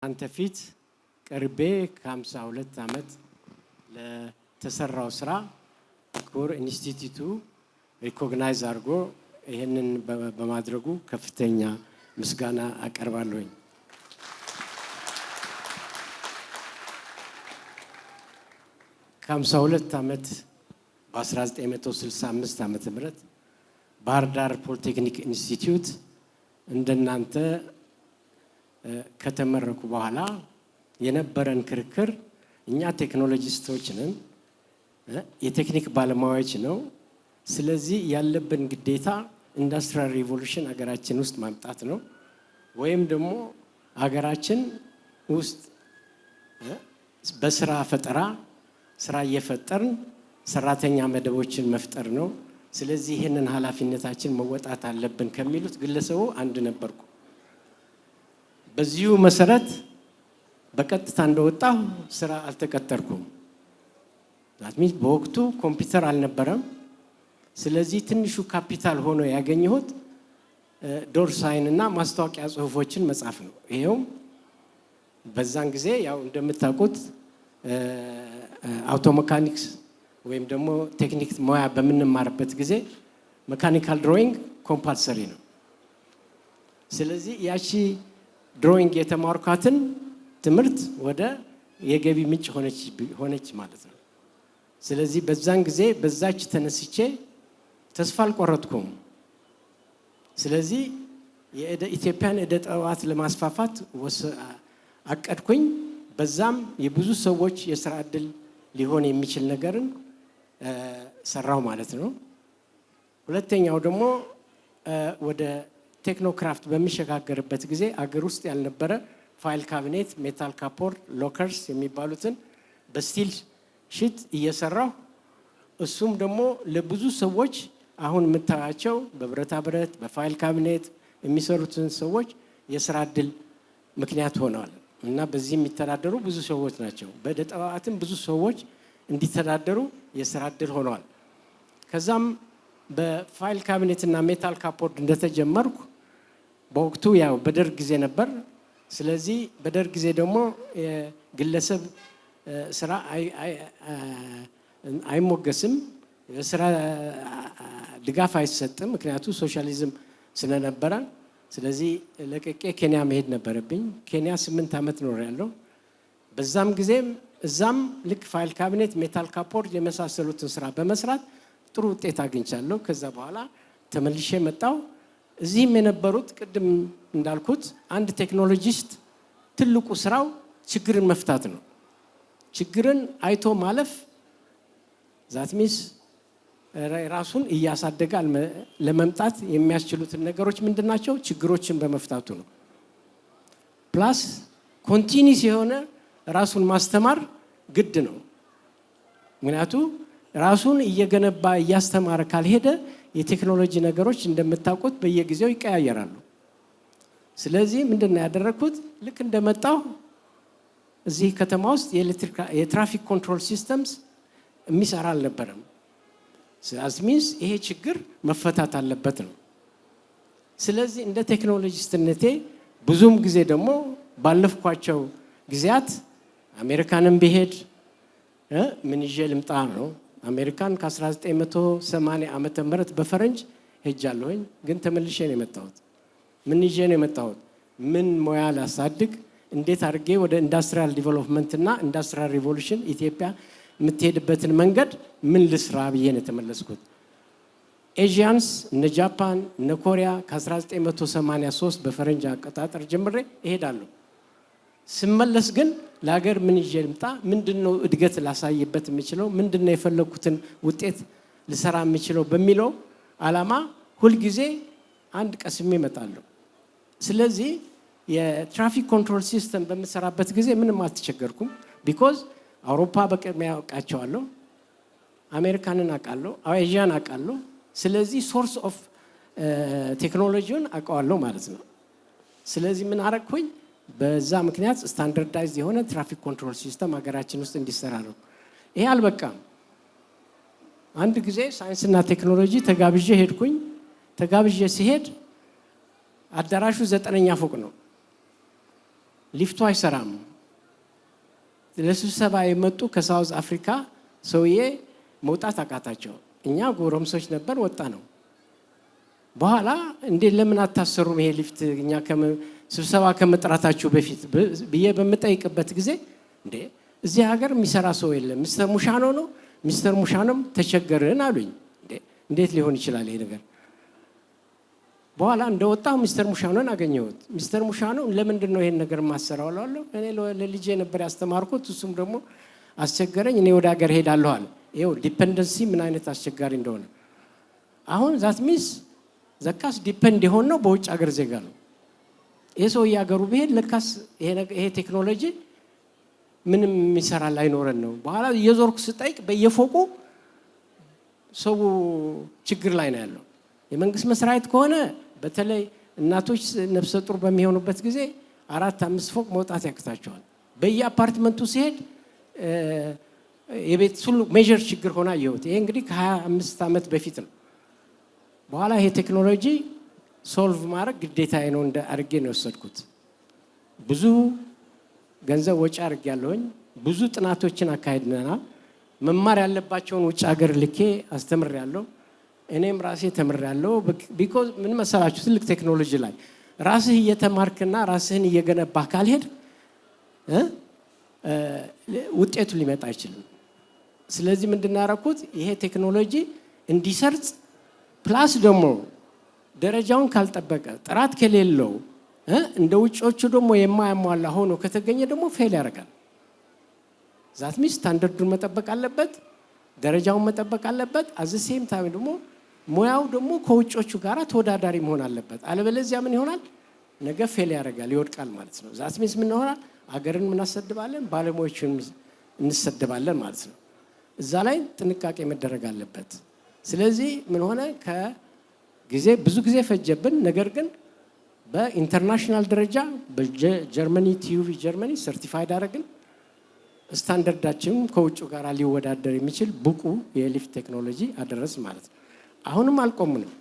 አንተ ፊት ቀርቤ ከ52 ዓመት ለተሰራው ስራ ኮር ኢንስቲትዩቱ ሪኮግናይዝ አድርጎ ይሄንን በማድረጉ ከፍተኛ ምስጋና አቀርባለሁኝ። ከ52 ዓመት በ1965 ዓመተ ምህረት ባህር ዳር ፖሊቴክኒክ ኢንስቲትዩት እንደናንተ ከተመረኩ በኋላ የነበረን ክርክር እኛ ቴክኖሎጂስቶች ነን፣ የቴክኒክ ባለሙያዎች ነው። ስለዚህ ያለብን ግዴታ ኢንዱስትሪያል ሪቮሉሽን ሀገራችን ውስጥ ማምጣት ነው፣ ወይም ደግሞ ሀገራችን ውስጥ በስራ ፈጠራ ስራ እየፈጠርን ሰራተኛ መደቦችን መፍጠር ነው። ስለዚህ ይሄንን ኃላፊነታችን መወጣት አለብን ከሚሉት ግለሰቡ አንድ ነበርኩ። በዚሁ መሰረት በቀጥታ እንደወጣሁ ስራ አልተቀጠርኩም። ዛትሚስ በወቅቱ ኮምፒውተር አልነበረም። ስለዚህ ትንሹ ካፒታል ሆኖ ያገኘሁት ዶር ሳይን እና ማስታወቂያ ጽሁፎችን መጻፍ ነው። ይሄው በዛን ጊዜ ያው እንደምታውቁት አውቶ ሜካኒክስ ወይም ደግሞ ቴክኒክ ሙያ በምንማርበት ጊዜ ሜካኒካል ድሮይንግ ኮምፓልሰሪ ነው። ስለዚህ ያቺ ድሮይንግ የተማርኳትን ትምህርት ወደ የገቢ ምንጭ ሆነች ማለት ነው። ስለዚህ በዛን ጊዜ በዛች ተነስቼ ተስፋ አልቆረጥኩም። ስለዚህ የኢትዮጵያን ዕደ ጥበባት ለማስፋፋት አቀድኩኝ። በዛም የብዙ ሰዎች የስራ ዕድል ሊሆን የሚችል ነገርን ሰራው ማለት ነው። ሁለተኛው ደግሞ ወደ ቴክኖክራፍት በሚሸጋገርበት ጊዜ አገር ውስጥ ያልነበረ ፋይል ካቢኔት፣ ሜታል ካፖርድ፣ ሎከርስ የሚባሉትን በስቲል ሽት እየሰራሁ እሱም ደግሞ ለብዙ ሰዎች አሁን የምታያቸው በብረታ ብረት በፋይል ካቢኔት የሚሰሩትን ሰዎች የስራ ዕድል ምክንያት ሆነዋል እና በዚህ የሚተዳደሩ ብዙ ሰዎች ናቸው። በዕደ ጥበባትም ብዙ ሰዎች እንዲተዳደሩ የስራ ዕድል ሆነዋል። ከዛም በፋይል ካቢኔት እና ሜታል ካፖርድ እንደተጀመርኩ በወቅቱ ያው በደርግ ጊዜ ነበር። ስለዚህ በደርግ ጊዜ ደግሞ የግለሰብ ስራ አይሞገስም፣ የስራ ድጋፍ አይሰጥም፣ ምክንያቱም ሶሻሊዝም ስለነበረ። ስለዚህ ለቀቄ ኬንያ መሄድ ነበረብኝ። ኬንያ 8 ዓመት ኖሬያለሁ። በዛም ጊዜም እዛም ልክ ፋይል ካቢኔት፣ ሜታል ካፖርድ የመሳሰሉትን ስራ በመስራት ጥሩ ውጤት አግኝቻለሁ። ከዛ በኋላ ተመልሼ መጣሁ። እዚህም የነበሩት ቅድም እንዳልኩት አንድ ቴክኖሎጂስት ትልቁ ስራው ችግርን መፍታት ነው። ችግርን አይቶ ማለፍ ዛትሚስ ራሱን እያሳደገ ለመምጣት የሚያስችሉትን ነገሮች ምንድናቸው? ችግሮችን በመፍታቱ ነው። ፕላስ ኮንቲኒስ የሆነ ራሱን ማስተማር ግድ ነው። ምክንያቱ ራሱን እየገነባ እያስተማረ ካልሄደ የቴክኖሎጂ ነገሮች እንደምታውቁት በየጊዜው ይቀያየራሉ። ስለዚህ ምንድነው ያደረኩት? ልክ እንደመጣሁ እዚህ ከተማ ውስጥ የትራፊክ ኮንትሮል ሲስተምስ የሚሰራ አልነበረም። ስለዚህ ይሄ ችግር መፈታት አለበት ነው። ስለዚህ እንደ ቴክኖሎጂስትነቴ ብዙም ጊዜ ደግሞ ባለፍኳቸው ጊዜያት አሜሪካንን ቢሄድ ምን ይዤ ልምጣ ነው። አሜሪካን ከ1980 ዓመተ ምህረት በፈረንጅ ሄጃለሁኝ፣ ግን ተመልሼ ነው የመጣሁት። ምን ይዤ ነው የመጣሁት? ምን ሙያ ላሳድግ፣ እንዴት አድርጌ ወደ ኢንዱስትሪያል ዲቨሎፕመንት እና ኢንዱስትሪያል ሪቮሉሽን ኢትዮጵያ የምትሄድበትን መንገድ ምን ልስራ ብዬ ነው የተመለስኩት። ኤዥያንስ እነ ጃፓን እነ ኮሪያ ከ1983 በፈረንጅ አቆጣጠር ጀምሬ እሄዳለሁ። ስመለስ ግን ለሀገር ምን ይዤ ልምጣ፣ ምንድነው እድገት ላሳይበት የምችለው፣ ምንድነው የፈለኩትን ውጤት ልሰራ የምችለው በሚለው ዓላማ ሁልጊዜ አንድ ቀስሜ እመጣለሁ። ስለዚህ የትራፊክ ኮንትሮል ሲስተም በምሰራበት ጊዜ ምንም አልተቸገርኩም። ቢኮዝ አውሮፓ በቅድሚያ አውቃቸዋለሁ፣ አሜሪካንን አውቃለሁ፣ ኤዥያን አውቃለሁ። ስለዚህ ሶርስ ኦፍ ቴክኖሎጂውን አውቀዋለሁ ማለት ነው። ስለዚህ ምን አረግኩኝ? በዛ ምክንያት ስታንዳርዳይዝድ የሆነ ትራፊክ ኮንትሮል ሲስተም ሀገራችን ውስጥ እንዲሰራ ነው። ይሄ አልበቃም። አንድ ጊዜ ሳይንስና ቴክኖሎጂ ተጋብዤ ሄድኩኝ። ተጋብዤ ሲሄድ አዳራሹ 9ኛ ፎቅ ነው። ሊፍቱ አይሰራም። ለስብሰባ የመጡ ከሳውዝ አፍሪካ ሰውዬ መውጣት አቃታቸው። እኛ ጎረምሶች ነበር፣ ወጣ ነው። በኋላ እንዴ ለምን አታሰሩም ይሄ ሊፍት እኛ ስብሰባ ከመጥራታችሁ በፊት ብዬ በምጠይቅበት ጊዜ እንዴ እዚህ ሀገር የሚሰራ ሰው የለም፣ ሚስተር ሙሻኖ ነው፣ ሚስተር ሙሻኖም ተቸገርን አሉኝ። እንዴት ሊሆን ይችላል ይሄ ነገር? በኋላ እንደወጣሁ ሚስተር ሙሻኖን አገኘሁት። ሚስተር ሙሻኖ ለምንድን ነው ይሄን ነገር ማሰራው አላለሁ። እኔ ለልጄ ነበር ያስተማርኩት፣ እሱም ደግሞ አስቸገረኝ፣ እኔ ወደ ሀገር ሄዳለሁ አለ። ይኸው ዲፔንደንሲ ምን አይነት አስቸጋሪ እንደሆነ። አሁን ዛት ሚስ ዘካስ ዲፔንድ የሆን ነው በውጭ ሀገር ዜጋ ነው። ይሄ ሰው ያገሩ ቢሄድ ለካስ ይሄ ቴክኖሎጂ ምንም የሚሰራ ላይኖረን ነው። በኋላ የዞርኩ ስጠይቅ በየፎቁ ሰው ችግር ላይ ነው ያለው። የመንግስት መስሪያ ቤት ከሆነ በተለይ እናቶች ነፍሰ ጡር በሚሆኑበት ጊዜ 4-5 ፎቅ መውጣት ያቅታቸዋል። በየአፓርትመንቱ ሲሄድ የቤት ሁሉ ሜጀር ችግር ሆና አየሁት። ይሄ እንግዲህ ከ25 ዓመት በፊት ነው። በኋላ ይሄ ቴክኖሎጂ ሶልቭ ማድረግ ግዴታዬ ነው አድርጌ ነው የወሰድኩት። ብዙ ገንዘብ ወጪ አድርጌያለሁኝ። ብዙ ጥናቶችን አካሂደናል። መማር ያለባቸውን ውጭ ሀገር ልኬ አስተምሬያለሁ። እኔም ራሴ ተምሬያለሁ። ቢኮዝ ምን መሰላችሁ ትልቅ ቴክኖሎጂ ላይ ራስህ እየተማርክና ራስህን እየገነባህ ካልሄድ ውጤቱ ሊመጣ አይችልም። ስለዚህ ምንድን ያደረኩት ይሄ ቴክኖሎጂ እንዲሰርጽ ፕላስ ደግሞ ደረጃውን ካልጠበቀ ጥራት ከሌለው እንደ ውጮቹ ደግሞ የማያሟላ ሆኖ ከተገኘ ደግሞ ፌል ያደርጋል። ዛት ሚስ ስታንዳርዱን መጠበቅ አለበት፣ ደረጃውን መጠበቅ አለበት። አዘ ሴም ታይም ደግሞ ሙያው ደግሞ ከውጮቹ ጋር ተወዳዳሪ መሆን አለበት። አለበለዚያ ምን ይሆናል? ነገ ፌል ያደርጋል፣ ይወድቃል ማለት ነው። ዛት ሚስ ምን ይሆናል? አገርን እናሰድባለን፣ ባለሙያዎችን እንሰድባለን ማለት ነው። እዛ ላይ ጥንቃቄ መደረግ አለበት። ስለዚህ ምን ሆነ? ከጊዜ ብዙ ጊዜ ፈጀብን። ነገር ግን በኢንተርናሽናል ደረጃ በጀርመኒ ቲዩቪ ጀርመኒ ሰርቲፋይድ አደረግን። ስታንዳርዳችን ከውጭ ጋር ሊወዳደር የሚችል ብቁ የሊፍት ቴክኖሎጂ አደረስ ማለት ነው። አሁንም አልቆምንም።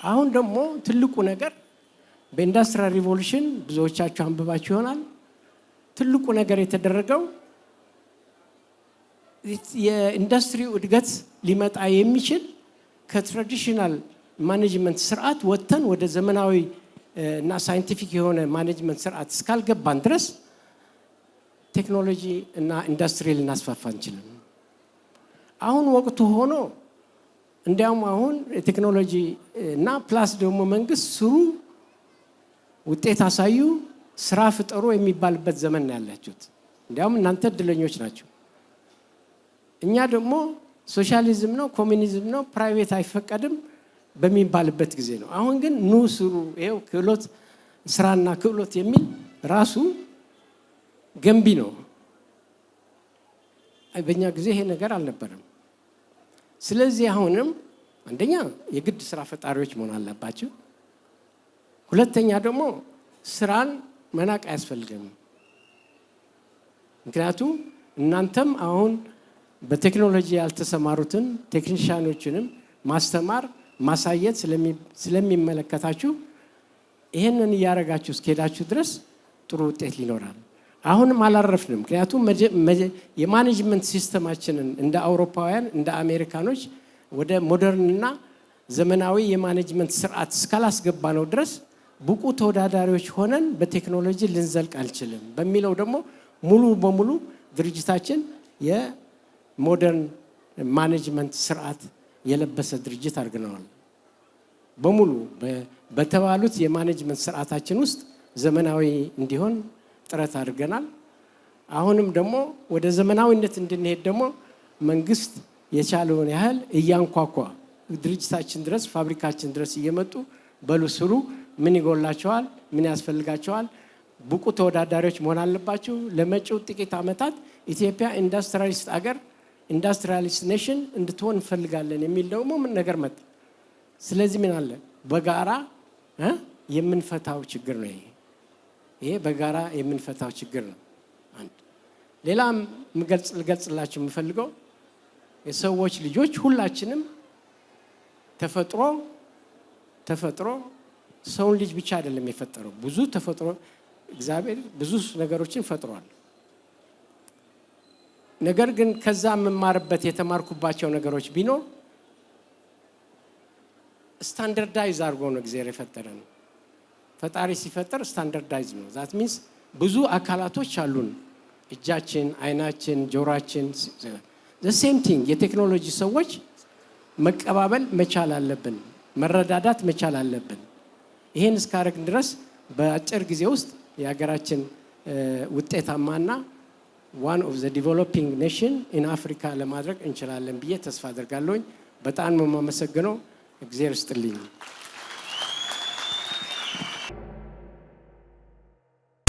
አሁን ደግሞ ትልቁ ነገር በኢንዱስትሪያል ሪቮሉሽን ብዙዎቻችሁ አንብባችሁ ይሆናል። ትልቁ ነገር የተደረገው የኢንዱስትሪው እድገት ሊመጣ የሚችል ከትራዲሽናል ማኔጅመንት ስርዓት ወጥተን ወደ ዘመናዊ እና ሳይንቲፊክ የሆነ ማኔጅመንት ስርዓት እስካልገባን ድረስ ቴክኖሎጂ እና ኢንዱስትሪ ልናስፋፋ እንችላለን። አሁን ወቅቱ ሆኖ እንዲያውም አሁን ቴክኖሎጂ እና ፕላስ ደግሞ መንግስት ስሩ፣ ውጤት አሳዩ፣ ስራ ፍጠሩ የሚባልበት ዘመን ነው ያላችሁት። እንዲያውም እናንተ እድለኞች ናቸው። እኛ ደግሞ ሶሻሊዝም ነው ኮሚኒዝም ነው ፕራይቬት አይፈቀድም በሚባልበት ጊዜ ነው። አሁን ግን ኑ ስሩ፣ ይሄው ክህሎት ስራና ክህሎት የሚል ራሱ ገንቢ ነው። በእኛ ጊዜ ይሄ ነገር አልነበረም። ስለዚህ አሁንም አንደኛ የግድ ስራ ፈጣሪዎች መሆን አለባቸው። ሁለተኛ ደግሞ ስራን መናቅ አያስፈልግም። ምክንያቱም እናንተም አሁን በቴክኖሎጂ ያልተሰማሩትን ቴክኒሻኖችንም ማስተማር ማሳየት ስለሚመለከታችሁ ይሄንን እያደረጋችሁ እስከሄዳችሁ ድረስ ጥሩ ውጤት ሊኖራል። አሁንም አላረፍንም። ምክንያቱም የማኔጅመንት ሲስተማችንን እንደ አውሮፓውያን እንደ አሜሪካኖች ወደ ሞደርንና ዘመናዊ የማኔጅመንት ስርዓት እስካላስገባ ነው ድረስ ብቁ ተወዳዳሪዎች ሆነን በቴክኖሎጂ ልንዘልቅ አልችልም በሚለው ደግሞ ሙሉ በሙሉ ድርጅታችን የሞደርን ማኔጅመንት ስርዓት የለበሰ ድርጅት አድርገናል። በሙሉ በተባሉት የማኔጅመንት ስርዓታችን ውስጥ ዘመናዊ እንዲሆን ጥረት አድርገናል። አሁንም ደግሞ ወደ ዘመናዊነት እንድንሄድ ደግሞ መንግስት የቻለውን ያህል እያንኳኳ ድርጅታችን ድረስ ፋብሪካችን ድረስ እየመጡ በሉ ስሩ፣ ምን ይጎላቸዋል፣ ምን ያስፈልጋቸዋል፣ ብቁ ተወዳዳሪዎች መሆን አለባቸው። ለመጪው ጥቂት ዓመታት ኢትዮጵያ ኢንዱስትሪያሊስት አገር ኢንዱስትሪያሊስት ኔሽን እንድትሆን እንፈልጋለን የሚል ደግሞ ምን ነገር መጣ። ስለዚህ ምን አለ በጋራ የምንፈታው ችግር ነው። ይሄ በጋራ የምንፈታው ችግር ነው። አንድ ሌላም ልገልጽላችሁ የምፈልገው የሰዎች ልጆች ሁላችንም ተፈጥሮ ሰውን ልጅ ብቻ አይደለም የፈጠረው ብዙ ተፈጥሮ እግዚአብሔር ብዙ ነገሮችን ፈጥሯል ነገር ግን ከዛ መማርበት የተማርኩባቸው ነገሮች ቢኖር ስታንዳርዳይዝ አድርጎ ነው እግዚአብሔር የፈጠረን ፈጣሪ ሲፈጠር ስታንዳርዳይዝ ነው that means ብዙ አካላቶች አሉን እጃችን አይናችን ጆሮአችን the same thing የቴክኖሎጂ ሰዎች መቀባበል መቻል አለብን መረዳዳት መቻል አለብን ይሄን እስካረግን ድረስ በአጭር ጊዜ ውስጥ የሀገራችን ውጤታማና one of the developing nation in Africa ለማድረግ እንችላለን ብዬ ተስፋ አደርጋለሁ በጣም ነው የማመሰግነው እግዚአብሔር ይስጥልኝ